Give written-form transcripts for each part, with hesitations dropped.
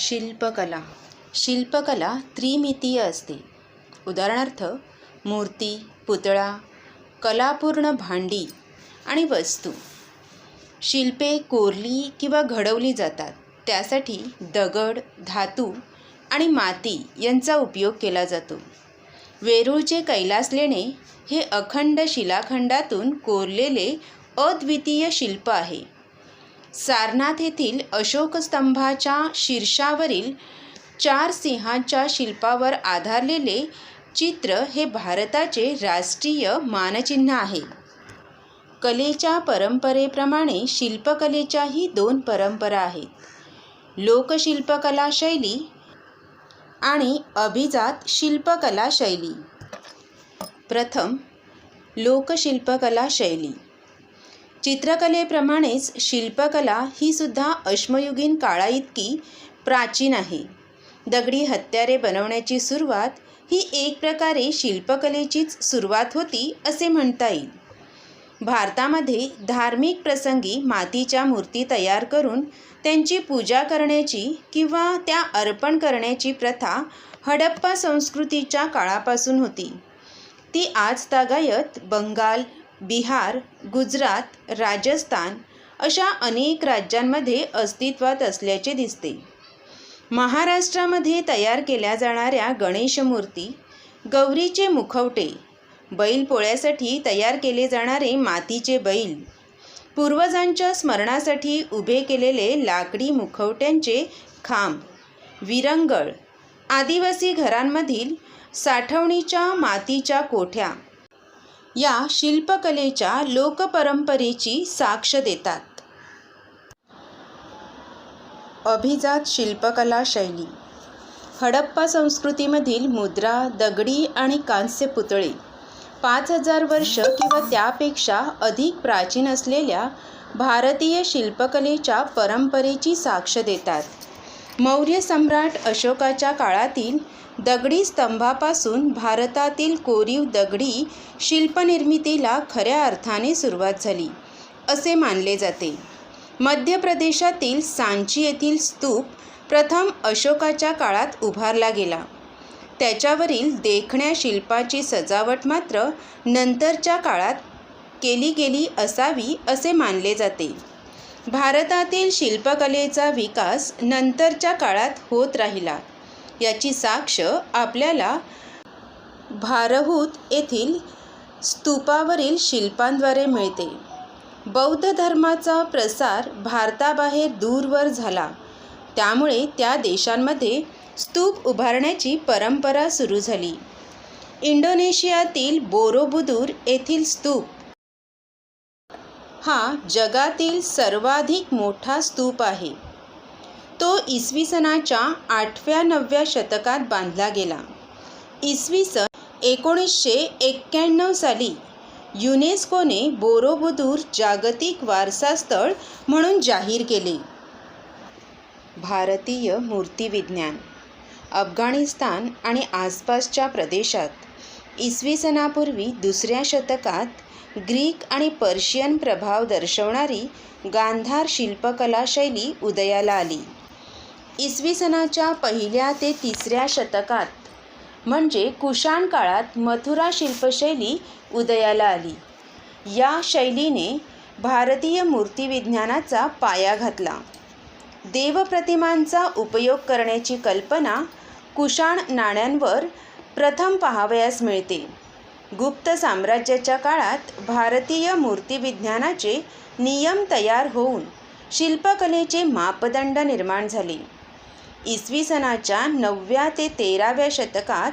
शिल्पकला. शिल्पकला त्रिमितीय असते. उदाहरणार्थ मूर्ती, पुतळा, कलापूर्ण भांडी आणि वस्तू. शिल्पे कोरली किंवा घडवली जातात. त्यासाठी दगड, धातू आणि माती यांचा उपयोग केला जातो. वेरूळचे कैलास लेणे हे अखंड शिलाखंडातून कोरलेले अद्वितीय शिल्प आहे. सारनाथ येथील अशोक स्तंभाच्या शीर्षावरील 4 सिंहांच्या शिल्पावर आधारलेले चित्र हे भारताचे राष्ट्रीय मानचिन्ह आहे. कलेच्या परंपरेप्रमाणे शिल्पकलेच्याही 2 परंपरा आहेत. लोकशिल्पकला शैली आणि अभिजात शिल्पकला शैली. प्रथम, लोकशिल्पकला शैली. चित्रकलेप्रमाणेच शिल्पकला ही सुद्धा अश्मयुगीन काळाइतकी प्राचीन आहे. दगडी हत्यारे बनवण्याची सुरुवात ही एक प्रकारे शिल्पकलेचीच सुरुवात होती असे म्हणता येईल. भारतामध्ये धार्मिक प्रसंगी मातीच्या मूर्ती तयार करून त्यांची पूजा करण्याची किंवा त्या अर्पण करण्याची प्रथा हडप्पा संस्कृतीच्या काळापासून होती. ती आजतागायत बंगाल, बिहार, गुजरात, राजस्थान अशा अनेक राज्यांमध्ये अस्तित्वात असल्याचे दिसते. महाराष्ट्रामध्ये तयार केल्या जाणाऱ्या गणेशमूर्ती, गौरीचे मुखवटे, बैलपोळ्यासाठी तयार केले जाणारे मातीचे बैल, पूर्वजांच्या स्मरणासाठी उभे केलेले लाकडी मुखवट्यांचे खांब, विरंगळ, आदिवासी घरांमधील साठवणीच्या मातीच्या कोठ्या या शिल्पकलेच्या लोकपरंपरेची साक्ष देतात. अभिजात शिल्पकला शैली. हडप्पा संस्कृतीमधील मुद्रा, दगडी आणि कांस्य पुतळे 5000 वर्ष किंवा त्यापेक्षा अधिक प्राचीन असलेल्या भारतीय शिल्पकलेच्या परंपरेची साक्ष देतात. मौर्य सम्राट अशोकाच्या काळातील दगडी स्तंभापासून भारतातील कोरीव दगडी शिल्पनिर्मितीला खऱ्या अर्थाने सुरुवात झाली असे मानले जाते. मध्य प्रदेशातील सांची येथील स्तूप प्रथम अशोकाच्या काळात उभारला गेला. त्याच्यावरील देखण्या शिल्पाची सजावट मात्र नंतरच्या काळात केली गेली असावी असे मानले जाते. भारतातील शिल्पकलेचा विकास नंतरच्या काळात होत राहिला याची साक्ष आपल्याला भारहूत येथील स्तूपावरील शिल्पांद्वारे मिळते. बौद्ध धर्माचा प्रसार भारताबाहेर दूरवर झाला. त्यामुळे त्या देशांमध्ये स्तूप उभारण्याची परंपरा सुरू झाली. इंडोनेशियातील बोरोबुदूर येथील स्तूप हा जगातील सर्वाधिक मोठा स्तूप आहे. तो इसवी सनाच्या 8व्या-9व्या शतकात बांधला गेला. इसवी सन 1991 साली युनेस्कोने बोरोबुदूर जागतिक वारसा स्थळ म्हणून जाहीर केले. भारतीय मूर्तिविज्ञान. अफगाणिस्तान आणि आसपासच्या प्रदेशात इसवी सनापूर्वी 2ऱ्या शतकात ग्रीक आणि पर्शियन प्रभाव दर्शवणारी गांधार शिल्पकला शैली उदयाला आली. इसवी सनाच्या 1ल्या ते 3ऱ्या शतकात म्हणजे कुशाण काळात मथुरा शिल्पशैली उदयाला आली. या शैलीने भारतीय मूर्तिविज्ञानाचा पाया घातला. देवप्रतिमांचा उपयोग करण्याची कल्पना कुशाण नाण्यांवर प्रथम पाहावयास मिळते. गुप्त साम्राज्याच्या काळात भारतीय मूर्तिविज्ञानाचे नियम तयार होऊन शिल्पकलेचे मापदंड निर्माण झाले. इसवी सनाच्या 9व्या ते 13व्या शतकात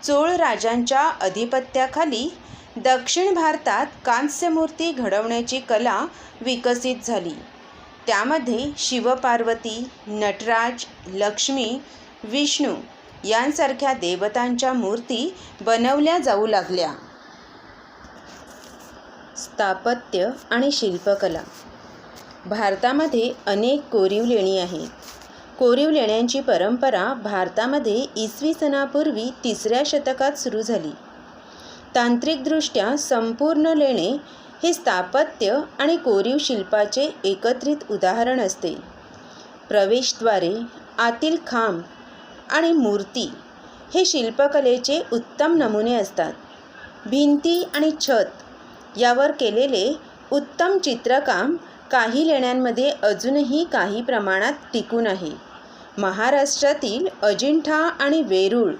चोळ राजांच्या अधिपत्याखाली दक्षिण भारतात कांस्यमूर्ती घडवण्याची कला विकसित झाली. त्यामध्ये शिवपार्वती, नटराज, लक्ष्मी, विष्णू यांसारख्या देवतांच्या मूर्ती बनवल्या जाऊ लागल्या. स्थापत्य आणि शिल्पकला. भारतामध्ये अनेक कोरीव लेणी आहेत. कोरीव लेण्यांची परंपरा भारतामध्ये इसवी सनापूर्वी 3ऱ्या शतकात सुरू झाली. तांत्रिकदृष्ट्या संपूर्ण लेणे हे स्थापत्य आणि कोरीव शिल्पाचे एकत्रित उदाहरण असते. प्रवेशद्वारे, आतील खांब आणि मूर्ती हे शिल्पकलेचे उत्तम नमुने असतात. भिंती आणि छत यावर केलेले उत्तम चित्रकाम काही लेण्यांमध्ये अजूनही काही प्रमाणात टिकून आहे. महाराष्ट्रातील अजिंठा आणि वेरूळ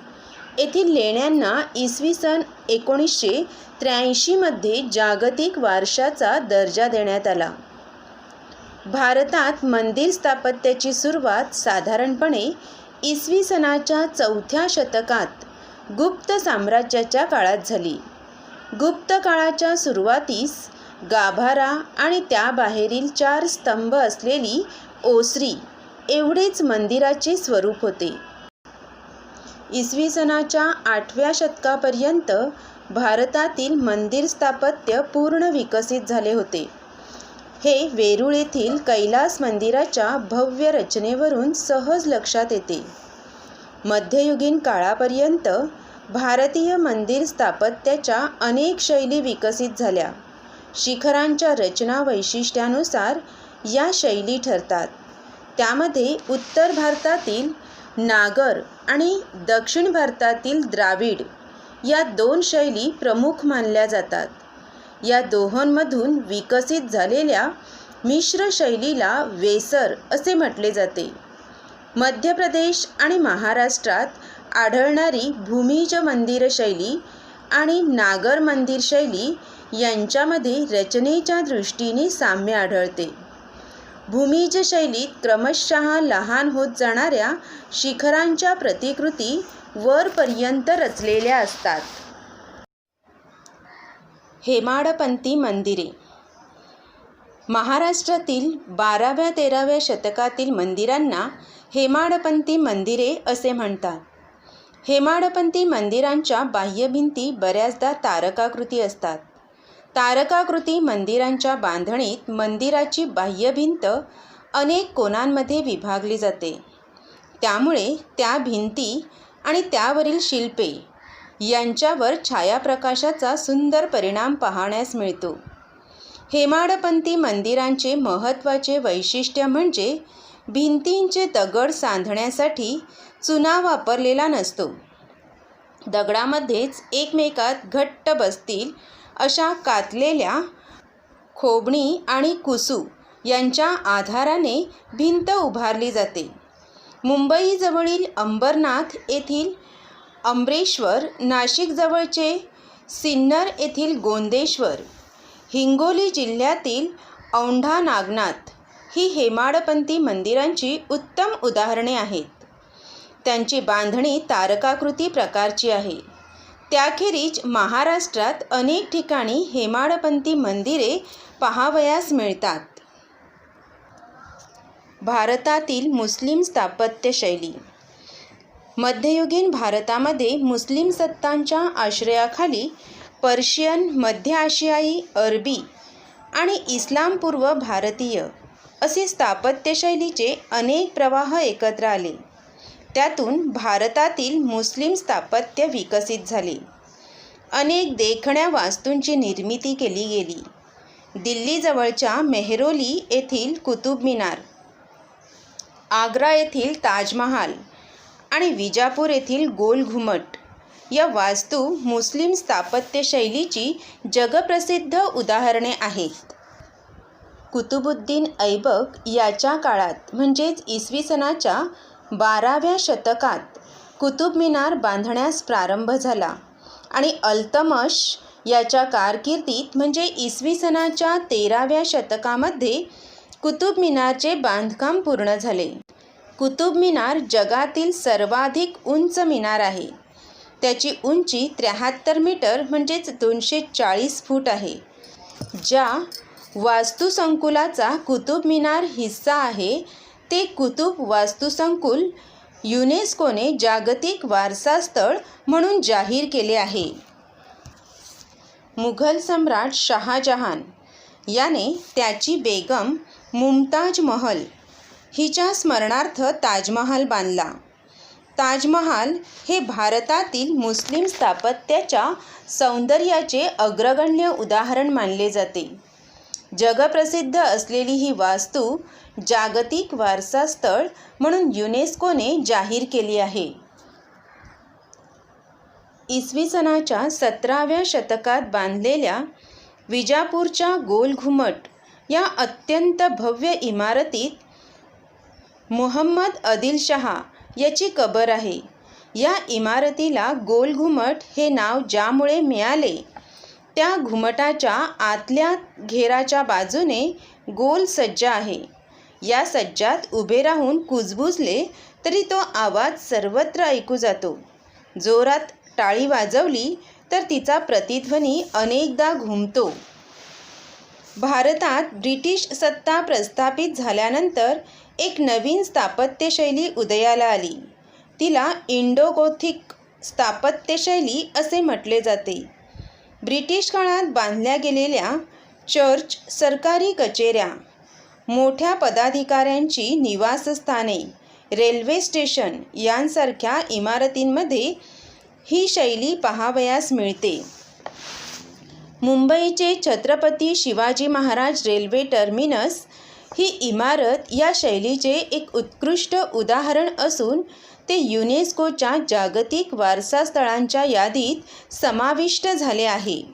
येथील लेण्यांना इसवी सन 1983 मध्ये जागतिक वारशाचा दर्जा देण्यात आला. भारतात मंदिर स्थापत्याची सुरुवात साधारणपणे इसवी सनाच्या 4थ्या शतकात गुप्त साम्राज्याच्या काळात झाली. गुप्त काळाच्या सुरुवातीस गाभारा आणि त्याबाहेरील 4 स्तंभ असलेली ओसरी एवढेच मंदिराचे स्वरूप होते. इसवी सनाच्या 8व्या शतकापर्यंत भारतातील मंदिर स्थापत्य पूर्ण विकसित झाले होते. हे वेरूळ येथील कैलास मंदिराच्या भव्य रचनेवरून सहज लक्षात येते. मध्ययुगीन काळापर्यंत भारतीय मंदिर स्थापत्याच्या अनेक शैली विकसित झाल्या. शिखरांच्या रचना वैशिष्ट्यानुसार या शैली ठरतात. त्यामध्ये उत्तर भारतातील नागर आणि दक्षिण भारतातील द्राविड या 2 शैली प्रमुख मानल्या जातात. या दोहोंमधून विकसित झालेल्या मिश्र शैलीला वेसर असे म्हटले जाते. मध्य प्रदेश आणि महाराष्ट्रात आढळणारी भूमिज मंदिर शैली आणि नागर मंदिर शैली यांच्यामध्ये रचनेच्या दृष्टीने साम्य आढळते. भूमिज शैलीत क्रमशः लहान होत जाणाऱ्या शिखरांच्या प्रतिकृती वरपर्यंत रचलेल्या असतात. हेमाडपंती मंदिरे. महाराष्ट्रातील 12व्या-13व्या शतकातील मंदिरांना हेमाडपंती मंदिरे असे म्हणतात. हेमाडपंती मंदिरांच्या बाह्यभिंती बऱ्याचदा तारकाकृती असतात. तारकाकृती मंदिरांच्या बांधणीत मंदिराची बाह्यभिंत अनेक कोनांमध्ये विभागली जाते. त्यामुळे त्या भिंती आणि त्यावरील शिल्पे यांच्यावर छायाप्रकाशाचा सुंदर परिणाम पाहण्यास मिळतो. हेमाडपंती मंदिरांचे महत्त्वाचे वैशिष्ट्य म्हणजे भिंतींचे दगड सांधण्यासाठी चुना वापरलेला नसतो. दगडामध्येच एकमेकात घट्ट बसतील अशा कातलेल्या खोबणी आणि कुसू यांच्या आधाराने भिंत उभारली जाते. मुंबईजवळील अंबरनाथ येथील अमरेश्वर, नाशिकजवळचे सिन्नर येथील गोंदेश्वर, हिंगोली जिल्ह्यातील औंढा नागनाथ ही हेमाडपंती मंदिरांची उत्तम उदाहरणे आहेत. त्यांची बांधणी तारकाकृती प्रकारची आहे. त्याखेरीज महाराष्ट्रात अनेक ठिकाणी हेमाडपंती मंदिरे पाहावयास मिळतात. भारतातील मुस्लिम स्थापत्य शैली. मध्ययुगीन भारतामध्ये मुस्लिम सत्तांच्या आश्रयाखाली पर्शियन, मध्य आशियाई, अरबी आणि इस्लामपूर्व भारतीय असे स्थापत्यशैलीचे अनेक प्रवाह एकत्र आले. त्यातून भारतातील मुस्लिम स्थापत्य विकसित झाले. अनेक देखण्या वास्तूंची निर्मिती केली गेली. दिल्लीजवळच्या मेहरौली येथील कुतुब मिनार, आग्रा येथील ताजमहाल आणि विजापूर येथील गोल घुमट या वास्तू मुस्लिम स्थापत्यशैलीची जगप्रसिद्ध उदाहरणे आहेत. कुतुबुद्दीन ऐबक याच्या काळात म्हणजेच इसवी सनाच्या 12व्या शतकात कुतुब मिनार बांधण्यास प्रारंभ झाला आणि अल्तमश याच्या कारकिर्दीत म्हणजे इसवी सनाच्या 13व्या शतकामध्ये कुतुब मिनारचे बांधकाम पूर्ण झाले. कुतुब मिनार जगातील सर्वाधिक उंच मिनार आहे. त्याची उंची 73 मीटर म्हणजेच 240 फूट आहे. ज्या वास्तुसंकुलाचा कुतुब मिनार हिस्सा आहे ते कुतुब वास्तुसंकुल युनेस्कोने जागतिक वारसा स्थळ म्हणून जाहीर केले आहे. मुघल सम्राट शहाजहान याने त्याची बेगम मुमताज महल हिच्या स्मरणार्थ ताजमहाल बांधला. ताजमहाल हे भारतातील मुस्लिम स्थापत्याच्या सौंदर्याचे अग्रगण्य उदाहरण मानले जाते. जगप्रसिद्ध असलेली ही वास्तू जागतिक वारसा स्थळ म्हणून युनेस्कोने जाहीर केली आहे. इसवी सनाच्या 17व्या शतकात बांधलेल्या विजापूरच्या गोल घुमट या अत्यंत भव्य इमारतीत मुहम्मद आदिलशहा याची कबर आहे. या इमारतीला गोल घुमट हे नाव ज्यामुळे मिळाले, त्या घुमटाच्या आतल्या घेराच्या बाजूने गोल सज्जा आहे. या सज्जात उभे राहून कुजबुजले तरी तो आवाज सर्वत्र ऐकू जातो. जोरात टाळी वाजवली तर तिचा प्रतिध्वनी अनेकदा घुमतो. भारतात ब्रिटिश सत्ता प्रस्थापित झाल्यानंतर एक नवीन स्थापत्यशैली उदयाला आली. तिला इंडो गोथिक स्थापत्यशैली असे म्हटले जाते. ब्रिटिश काळात बांधल्या गेलेल्या चर्च, सरकारी कचेऱ्या, मोठ्या पदाधिकाऱ्यांची निवासस्थाने, रेल्वे स्टेशन यांसारख्या इमारतींमध्ये ही शैली पाहावयास मिळते. मुंबईचे छत्रपती शिवाजी महाराज रेल्वे टर्मिनस ही इमारत या शैलीचे एक उत्कृष्ट उदाहरण असून ते युनेस्कोच्या जागतिक वारसा स्थळांच्या यादीत समाविष्ट झाले आहे.